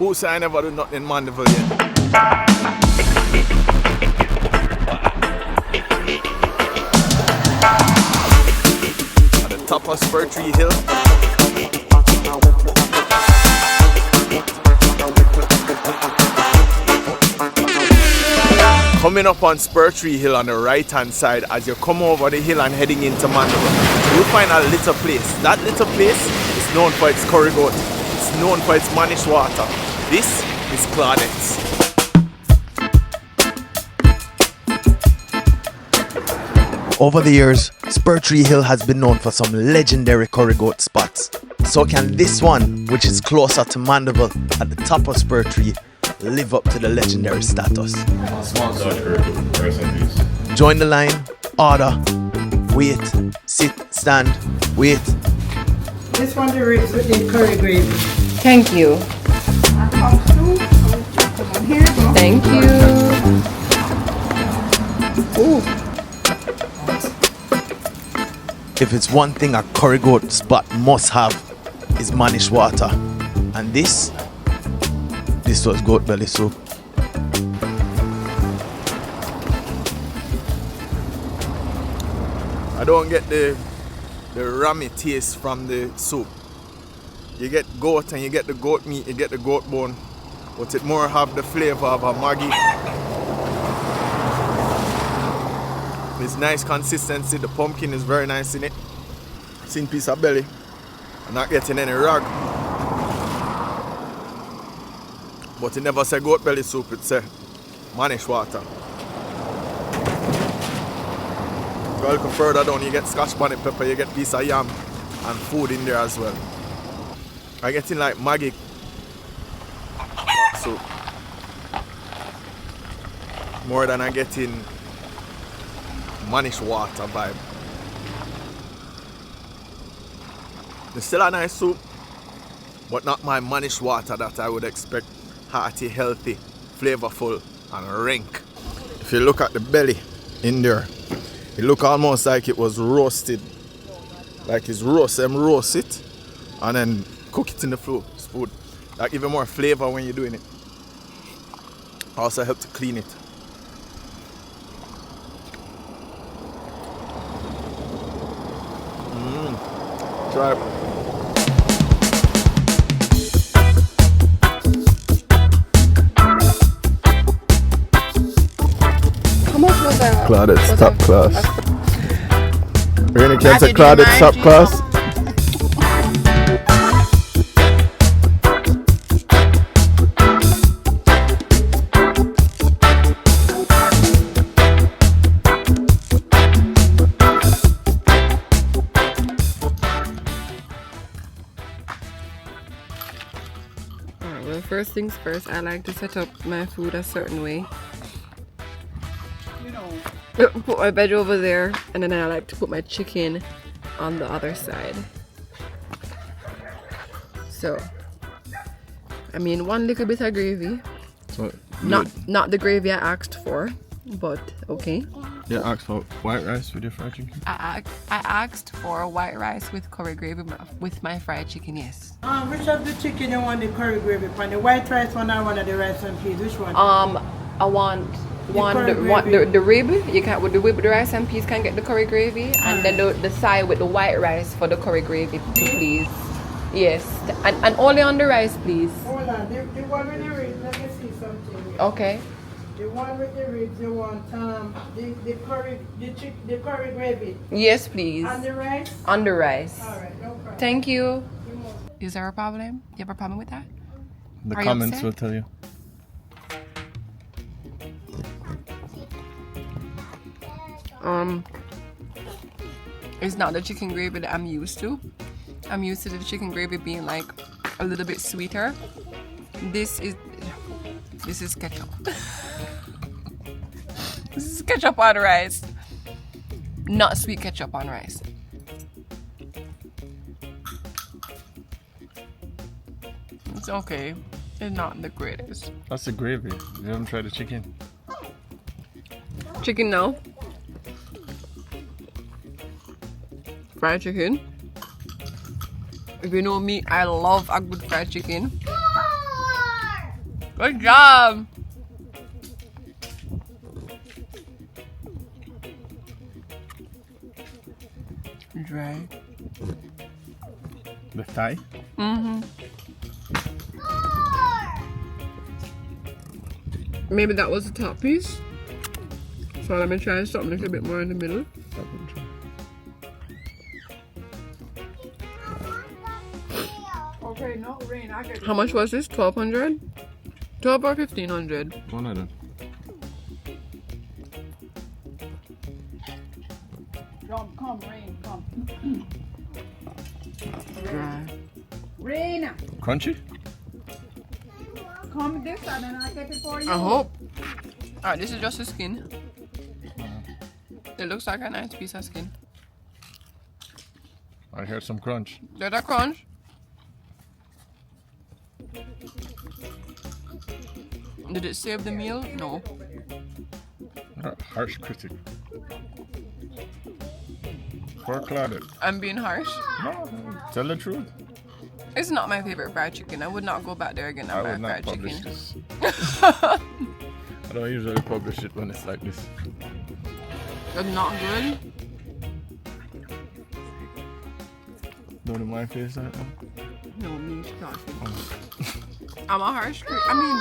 Who say I never do nothing in Mandeville yet? At the top of Spur Tree Hill. Coming up on Spur Tree Hill on the right hand side, as you come over the hill and heading into Mandeville, you'll find a little place. That little place is known for its curry goat. It's known for its manish water. This is Claudette's. Over the years, Spur Tree Hill has been known for some legendary curry goat spots. So can this one, which is closer to Mandeville at the top of Spur Tree, live up to the legendary status? Small curry goat, rice and peas. Join the line, order, wait, sit, stand, wait. This one the ribs with the curry gravy. Thank you. Thank you. Ooh. If it's one thing a curry goat spot must have, is manish water. And this was goat belly soup. I don't get the rammy taste from the soup. You get goat and you get the goat meat, you get the goat bone, but it more have the flavor of a Maggi. It's nice consistency, the pumpkin is very nice in it. Thin piece of belly, I'm not getting any rag. But it never say goat belly soup, it say manish water. Go a little further down, you get scotch bonnet pepper, you get piece of yam and food in there as well. I getting like Maggi soup more than I getting manish water vibe. It's still a nice soup, but not my manish water that I would expect. Hearty, healthy, flavorful and rank. If you look at the belly in there, it look almost like it was roasted. Like it's roast it and then cook it in the food. That give you more flavor when you're doing it. Also help to clean it. Try it. Claudette's top class. Really can't say Claudette's top class. Alright, well, first things first, I like to set up my food a certain way. Put my veg over there, and then I like to put my chicken on the other side. So, I mean, one little bit of gravy. So, not the gravy I asked for, but okay. Yeah, asked for white rice with your fried chicken. I asked for white rice with curry gravy with my fried chicken. Yes. Which of the chicken you want the curry gravy on? The white rice one or one of the rice and peas? Which one? I want the rib. You can with the rib, the rice and peas can get the curry gravy, and then the side with the white rice for the curry gravy, please. Yes, and only on the rice, please. Hold on, the one with the ribs. Let me see something. Okay. The one with the ribs, you want the curry gravy. Yes, please. On the rice. On the rice. All right, no problem. Thank you. Is there a problem? You have a problem with that? The Are you comments upset? will tell you. It's not the chicken gravy that I'm used to. I'm used to the chicken gravy being like a little bit sweeter. This is ketchup. This is ketchup on rice. Not sweet ketchup on rice. It's okay. It's not the greatest. That's the gravy. You haven't tried the chicken. Chicken now. Fried chicken. If you know me, I love a good fried chicken. Good job. Dry. The thigh? Mm-hmm. Maybe that was the top piece. So let me try something a little bit more in the middle. Okay, no rain. I get How much was this? 1,200? 12 or 1,500? One of them. come, rain, come. Dry. Rain, Crunchy? come this side and I get it for you. I hope. Alright, this is just the skin. It looks like a nice piece of skin. I heard some crunch. Did that crunch? Did it save the meal? No. Harsh critic. Poor Claudette. I'm being harsh. No, tell the truth. It's not my favorite fried chicken. I would not go back there again I and buy would not fried publish chicken. this. I don't usually publish it when it's like this. It's not good. Don't do my face like that. No, me talking. I'm a harsh critic. I mean,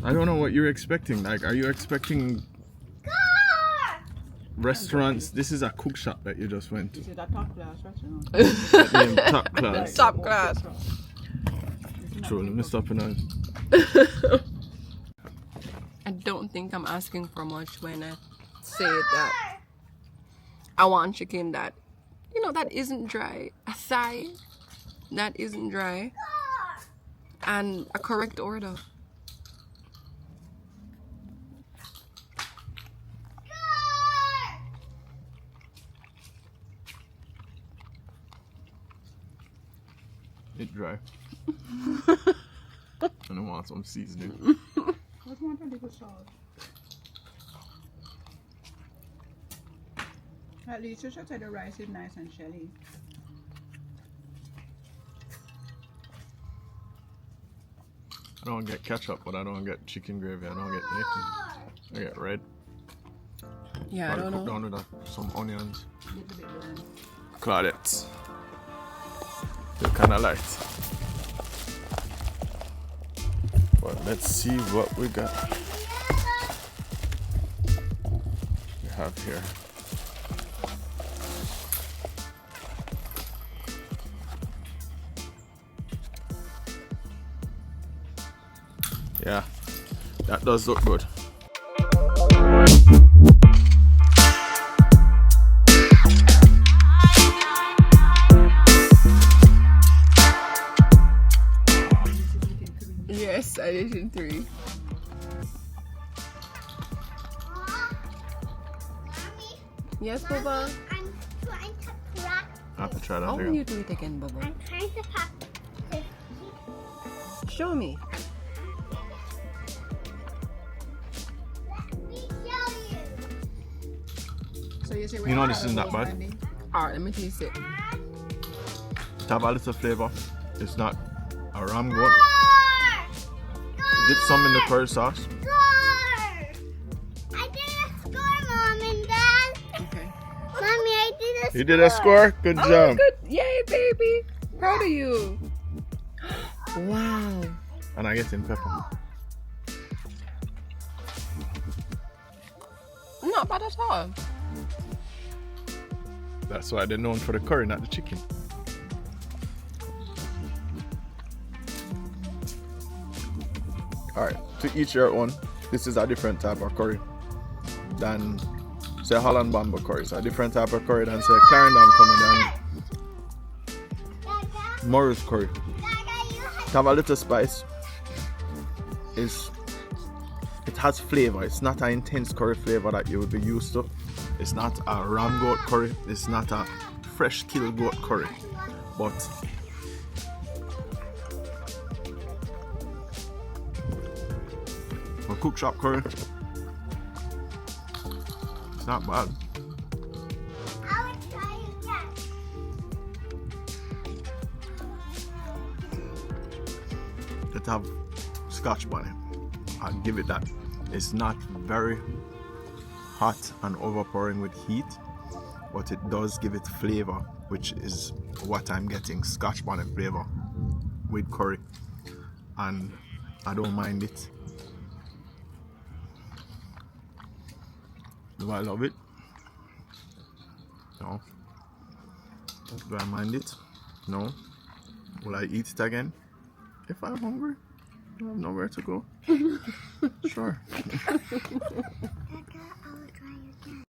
I don't know what you're expecting. Like, are you expecting restaurants? This is a cook shop that you just went to. This is a top class restaurant. That name, top class. top class. True, let me stop it now. I don't think I'm asking for much when I say that I want chicken that, that isn't dry. A thigh that isn't dry. And a correct order. It's dry. And I want some seasoning. What want a little salt? At least you should say the rice is nice and shelly. I don't get ketchup, but I don't get chicken gravy. I don't get anything. I get red. Yeah, I don't Cook know. down with some onions. Little bit burn. Claudette. They're kind of light. But let's see what we got. We have here. Yeah, that does look good. Yes, I did in 3. Yes, Bubba. I'm trying to crack. I have to try that How will again. you do it again, Bubba? I'm trying to crack. Show me. Let me show you. So you say You know this isn't that bad. Alright, let me taste it. It have a little flavor. It's not a ram goat. Dip some in the curry sauce. Score! I did a score, Mom and Dad. Okay. Mommy, I did a score. You did a score? Good Oh, job. good. Yay, baby. Proud of you. Wow. And I get in pepper. Not bad at all. That's why they're known for the curry, not the chicken. Alright, to each your own. This is a different type of curry than, say, Holland Bamboo curry. It's a different type of curry than, say, Clarendon coming than Morris curry. Dada, you have Have a little spice. It has flavor. It's not an intense curry flavor that you would be used to. It's not a ram goat curry. It's not a fresh kill goat curry. But a cook shop curry, It's not bad. I will try again. It have scotch on it. I'll give it that. It's not very hot and overpowering with heat, but it does give it flavor, which is what I'm getting, scotch bonnet flavor with curry, and I don't mind it. Do I love it? No. Do I mind it? No. Will I eat it again? If I'm hungry, I have nowhere to go. Sure.